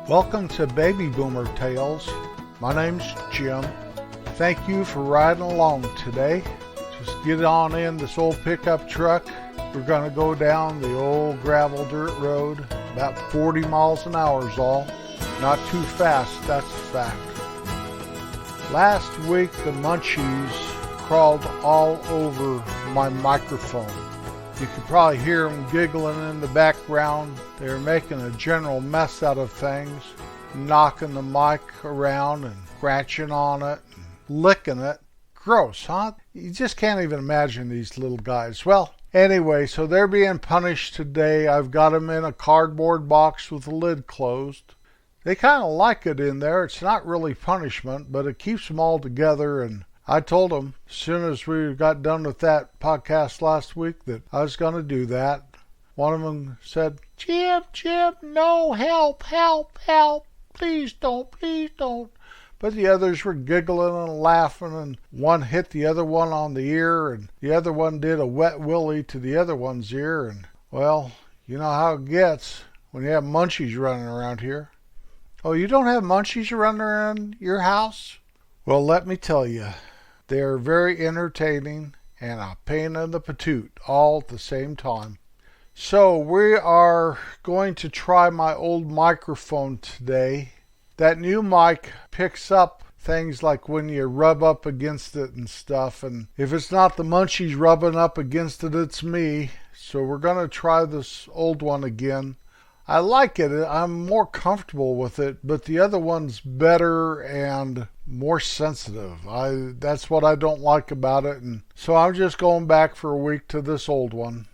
Welcome to Baby Boomer Tales. My name's Jim. Thank you for riding along today. Just get on in this old pickup truck. We're going to go down the old gravel dirt road, about 40 miles an hour is all. Not too fast, that's a fact. Last week the munchies crawled all over my microphone. You could probably hear them giggling in the background. They were making a general mess out of things, knocking the mic around and scratching on it and licking it. Gross, huh? You just can't even imagine these little guys. Well, anyway, so they're being punished today. I've got them in a cardboard box with the lid closed. They kind of like it in there. It's not really punishment, but it keeps them all together. And I told them as soon as we got done with that podcast last week that I was going to do that. One of them said, Jim, no, help, please don't. But the others were giggling and laughing, and one hit the other one on the ear, and the other one did a wet willy to the other one's ear, and, well, you know how it gets when you have munchies running around here. Oh, you don't have munchies running around your house? Well, let me tell you, they are very entertaining and a pain in the patoot all at the same time. So we are going to try my old microphone today. That new mic picks up things like when you rub up against it and stuff. And if it's not the munchies rubbing up against it, it's me. So we're going to try this old one again. I like it. I'm more comfortable with it, but the other one's better and more sensitive. That's what I don't like about it. And so I'm just going back for a week to this old one.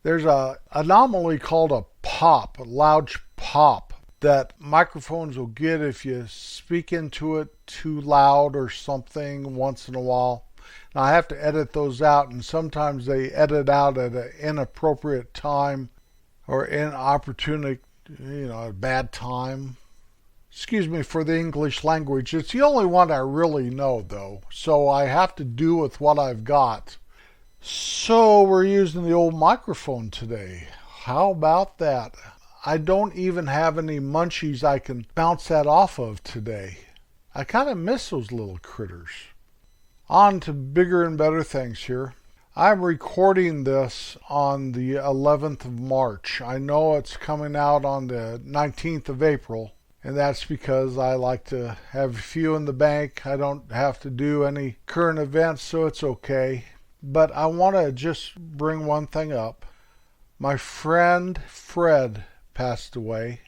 There's an anomaly called a pop, a loud pop, that microphones will get if you speak into it too loud or something once in a while. Now I have to edit those out, and sometimes they edit out at an inappropriate time or inopportune, a bad time. Excuse me for the English language. It's the only one I really know, though, so I have to do with what I've got. So we're using the old microphone today. How about that? I don't even have any munchies I can bounce that off of today. I kind of miss those little critters. On to bigger and better things here. I'm recording this on the 11th of March. I know it's coming out on the 19th of April, and that's because I like to have a few in the bank. I don't have to do any current events, so it's okay. But I want to just bring one thing up. My friend Fred passed away.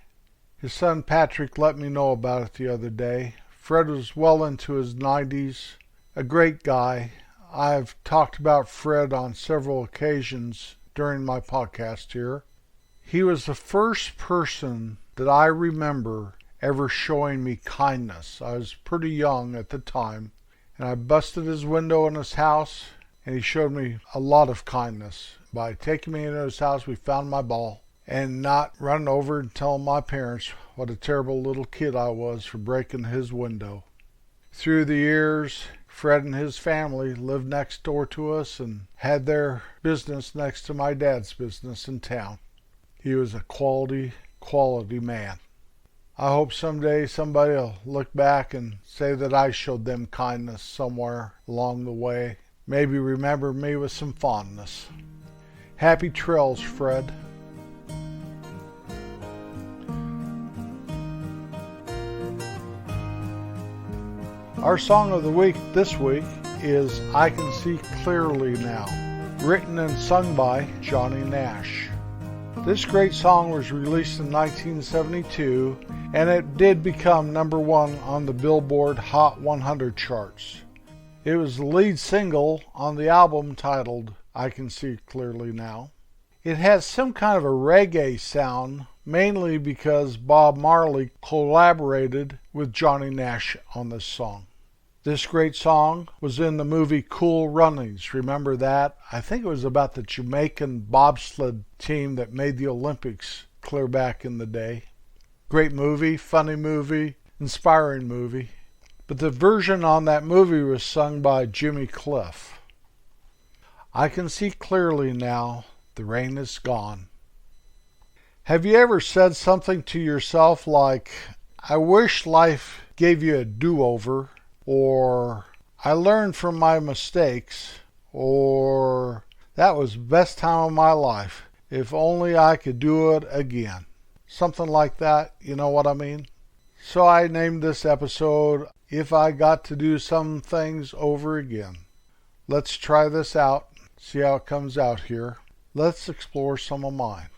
His son Patrick let me know about it the other day. Fred was well into his 90s, a great guy. I've talked about Fred on several occasions during my podcast here. He was the first person that I remember ever showing me kindness. I was pretty young at the time, and I busted his window in his house, and he showed me a lot of kindness. By taking me into his house, we found my ball, and not running over and telling my parents what a terrible little kid I was for breaking his window. Through the years, Fred and his family lived next door to us and had their business next to my dad's business in town. He was a quality man. I hope someday somebody will look back and say that I showed them kindness somewhere along the way. Maybe remember me with some fondness. Happy trails, Fred. Our song of the week this week is I Can See Clearly Now, written and sung by Johnny Nash. This great song was released in 1972, and it did become number one on the Billboard Hot 100 charts. It was the lead single on the album titled I Can See Clearly Now. It has some kind of a reggae sound, mainly because Bob Marley collaborated with Johnny Nash on this song. This great song was in the movie Cool Runnings. Remember that? I think it was about the Jamaican bobsled team that made the Olympics clear back in the day. Great movie, funny movie, inspiring movie. But the version on that movie was sung by Jimmy Cliff. I can see clearly now, the rain is gone. Have you ever said something to yourself like, I wish life gave you a do-over, or I learned from my mistakes, or that was the best time of my life. If only I could do it again. Something like that, you know what I mean? So I named this episode, If I Got to Do Some Things Over Again. Let's try this out, see how it comes out here. Let's explore some of mine.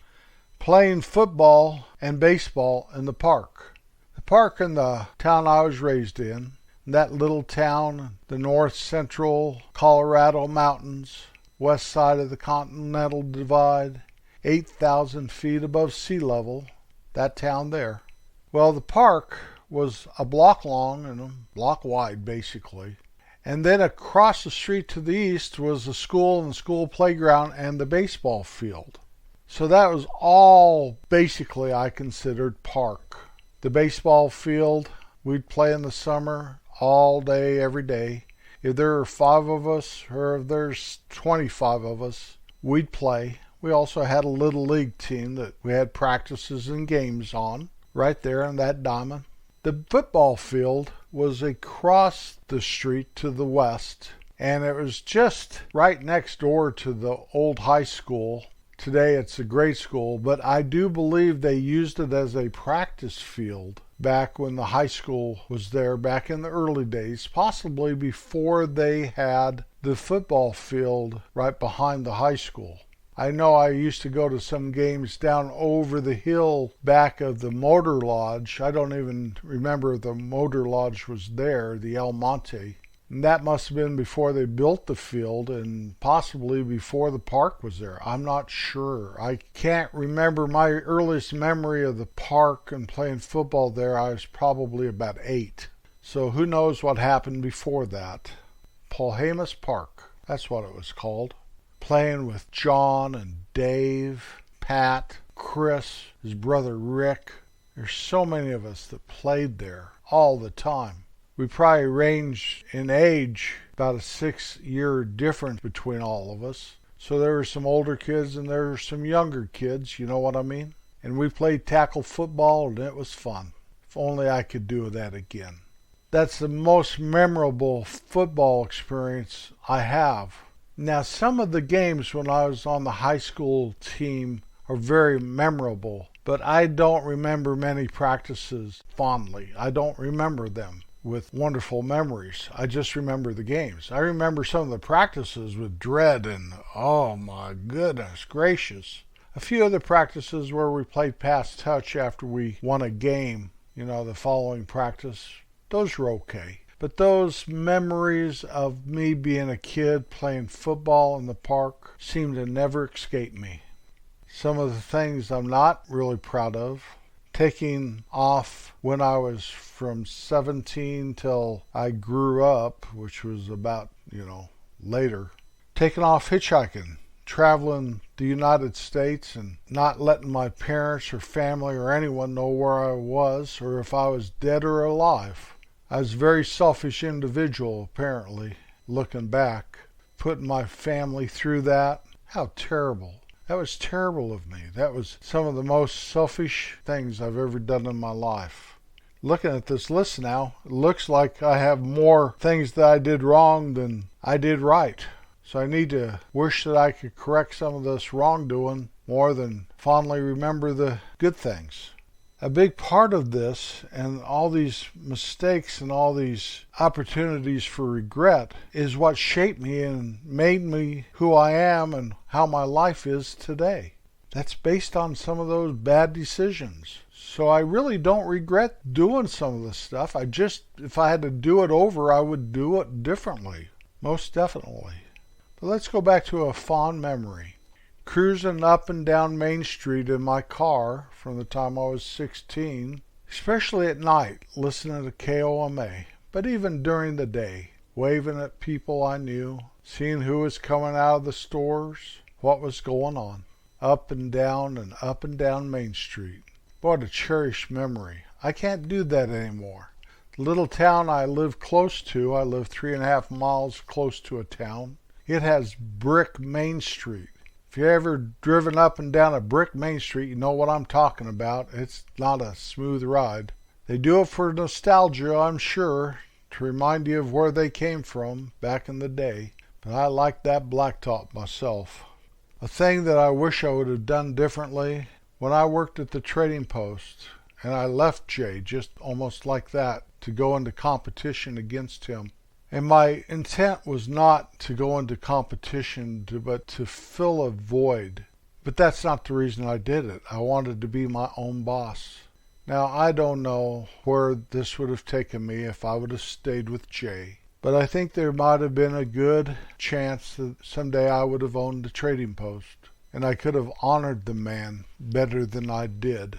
Playing football and baseball in the park. The park in the town I was raised in, that little town, the north central Colorado mountains, west side of the Continental Divide, 8,000 feet above sea level, that town there. Well, the park was a block long and a block wide, basically. And then across the street to the east was the school and the school playground and the baseball field. So that was all basically I considered park. The baseball field, we'd play in the summer all day, every day. If there are 5 of us or if there's 25 of us, we'd play. We also had a little league team that we had practices and games on right there in that diamond. The football field was across the street to the west, and it was just right next door to the old high school. Today it's a grade school, but I do believe they used it as a practice field back when the high school was there, back in the early days, possibly before they had the football field right behind the high school. I know I used to go to some games down over the hill back of the Motor Lodge. I don't even remember if the Motor Lodge was there, the El Monte. And that must have been before they built the field and possibly before the park was there. I'm not sure. I can't remember my earliest memory of the park and playing football there. I was probably about 8. So who knows what happened before that. Polhemus Park, that's what it was called. Playing with John and Dave, Pat, Chris, his brother Rick. There's so many of us that played there all the time. We probably ranged in age about a 6-year difference between all of us. So there were some older kids and there were some younger kids, you know what I mean? And we played tackle football and it was fun. If only I could do that again. That's the most memorable football experience I have. Now, some of the games when I was on the high school team are very memorable, but I don't remember many practices fondly. I don't remember them with wonderful memories. I just remember the games. I remember some of the practices with dread and, oh my goodness gracious. A few other practices where we played pass touch after we won a game, the following practice, those were okay. But those memories of me being a kid playing football in the park seem to never escape me. Some of the things I'm not really proud of. Taking off when I was from 17 till I grew up, which was about, later. Taking off hitchhiking, traveling the United States and not letting my parents or family or anyone know where I was or if I was dead or alive. I was a very selfish individual, apparently, looking back, putting my family through that. How terrible. That was terrible of me. That was some of the most selfish things I've ever done in my life. Looking at this list now, it looks like I have more things that I did wrong than I did right. So I need to wish that I could correct some of this wrongdoing more than fondly remember the good things. A big part of this and all these mistakes and all these opportunities for regret is what shaped me and made me who I am and how my life is today. That's based on some of those bad decisions. So I really don't regret doing some of this stuff. If I had to do it over, I would do it differently. Most definitely. But let's go back to a fond memory. Cruising up and down Main Street in my car from the time I was 16, especially at night, listening to KOMA, but even during the day, waving at people I knew, seeing who was coming out of the stores, what was going on, up and down Main Street. What a cherished memory. I can't do that anymore. The little town I live close to, I live 3.5 miles close to a town, it has brick Main Street. If you've ever driven up and down a brick Main Street, you know what I'm talking about. It's not a smooth ride. They do it for nostalgia, I'm sure, to remind you of where they came from back in the day. But I like that blacktop myself. A thing that I wish I would have done differently, when I worked at the trading post, and I left Jay just almost like that to go into competition against him. And my intent was not to go into competition, but to fill a void. But that's not the reason I did it. I wanted to be my own boss. Now, I don't know where this would have taken me if I would have stayed with Jay. But I think there might have been a good chance that someday I would have owned a trading post. And I could have honored the man better than I did.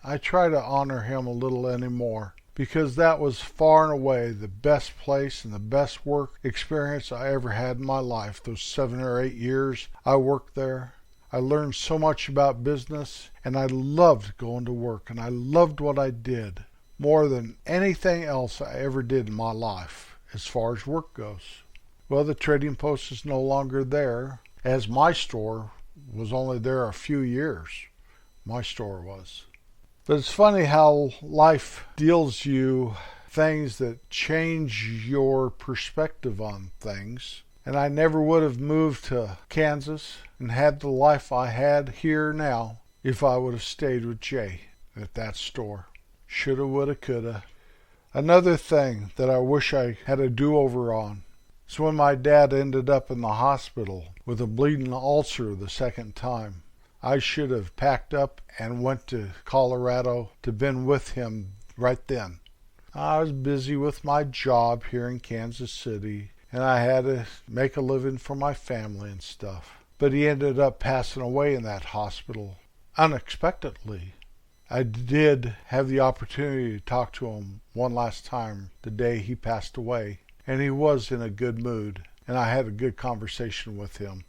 I try to honor him a little anymore, because that was far and away the best place and the best work experience I ever had in my life. Those 7 or 8 years I worked there. I learned so much about business, and I loved going to work, and I loved what I did more than anything else I ever did in my life as far as work goes. Well, the trading post is no longer there, as my store was only there a few years. My store was. But it's funny how life deals you things that change your perspective on things. And I never would have moved to Kansas and had the life I had here now if I would have stayed with Jay at that store. Shoulda, woulda, coulda. Another thing that I wish I had a do-over on is when my dad ended up in the hospital with a bleeding ulcer the second time. I should have packed up and went to Colorado to been with him right then. I was busy with my job here in Kansas City, and I had to make a living for my family and stuff. But he ended up passing away in that hospital unexpectedly. I did have the opportunity to talk to him one last time the day he passed away, and he was in a good mood, and I had a good conversation with him.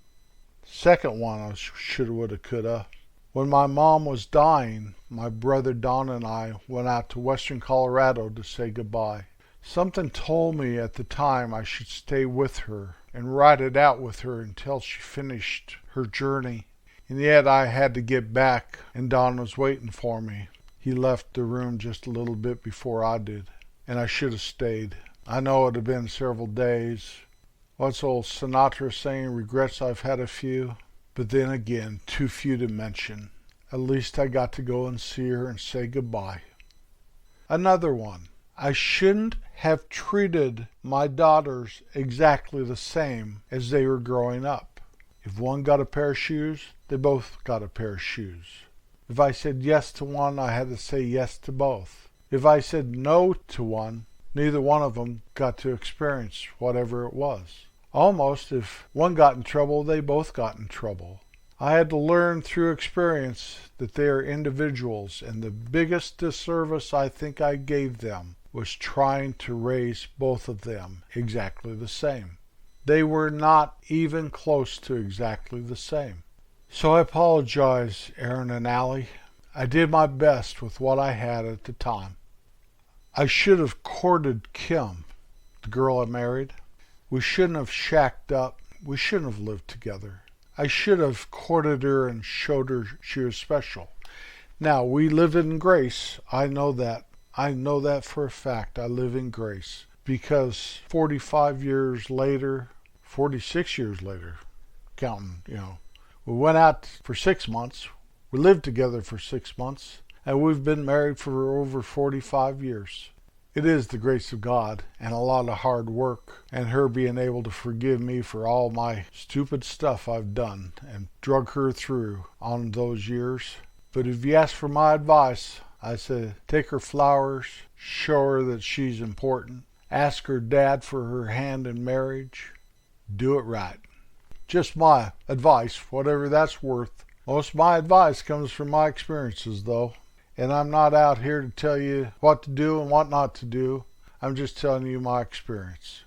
Second one, I shoulda, woulda, coulda. When my mom was dying, my brother Don and I went out to western Colorado to say goodbye. Something told me at the time I should stay with her and ride it out with her until she finished her journey. And yet I had to get back, and Don was waiting for me. He left the room just a little bit before I did, and I should have stayed. I know it had been several days. What's old Sinatra saying, regrets I've had a few, but then again, too few to mention. At least I got to go and see her and say goodbye. Another one. I shouldn't have treated my daughters exactly the same as they were growing up. If one got a pair of shoes, they both got a pair of shoes. If I said yes to one, I had to say yes to both. If I said no to one, neither one of them got to experience whatever it was. Almost, if one got in trouble, they both got in trouble. I had to learn through experience that they are individuals, and the biggest disservice I think I gave them was trying to raise both of them exactly the same. They were not even close to exactly the same. So I apologize, Aaron and Allie. I did my best with what I had at the time. I should have courted Kim, the girl I married. We shouldn't have shacked up. We shouldn't have lived together. I should have courted her and showed her she was special. Now, we live in grace. I know that. I know that for a fact. I live in grace. Because 45 years later, 46 years later, counting, we went out for 6 months. We lived together for 6 months. And we've been married for over 45 years. It is the grace of God and a lot of hard work, and her being able to forgive me for all my stupid stuff I've done and drug her through on those years. But if you ask for my advice, I say take her flowers, show her that she's important, ask her dad for her hand in marriage, do it right. Just my advice, whatever that's worth. Most of my advice comes from my experiences, though. And I'm not out here to tell you what to do and what not to do. I'm just telling you my experience.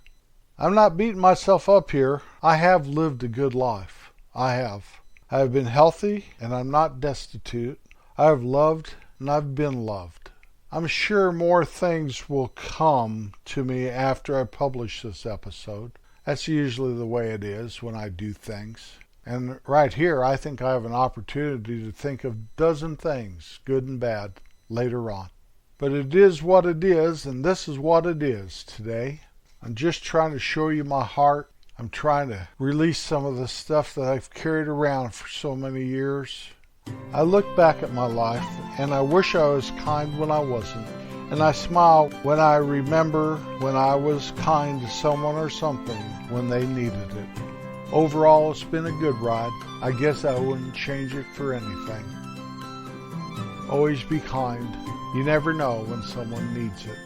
I'm not beating myself up here. I have lived a good life. I have. I have been healthy and I'm not destitute. I have loved and I've been loved. I'm sure more things will come to me after I publish this episode. That's usually the way it is when I do things. And right here, I think I have an opportunity to think of a dozen things, good and bad, later on. But it is what it is, and this is what it is today. I'm just trying to show you my heart. I'm trying to release some of the stuff that I've carried around for so many years. I look back at my life, and I wish I was kind when I wasn't. And I smile when I remember when I was kind to someone or something when they needed it. Overall, it's been a good ride. I guess I wouldn't change it for anything. Always be kind. You never know when someone needs it.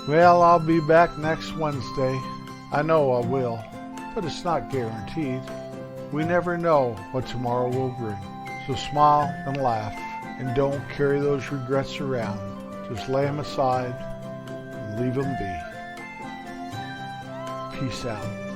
Well, I'll be back next Wednesday. I know I will, but it's not guaranteed. We never know what tomorrow will bring. So smile and laugh, and don't carry those regrets around. Just lay them aside and leave them be. Peace out.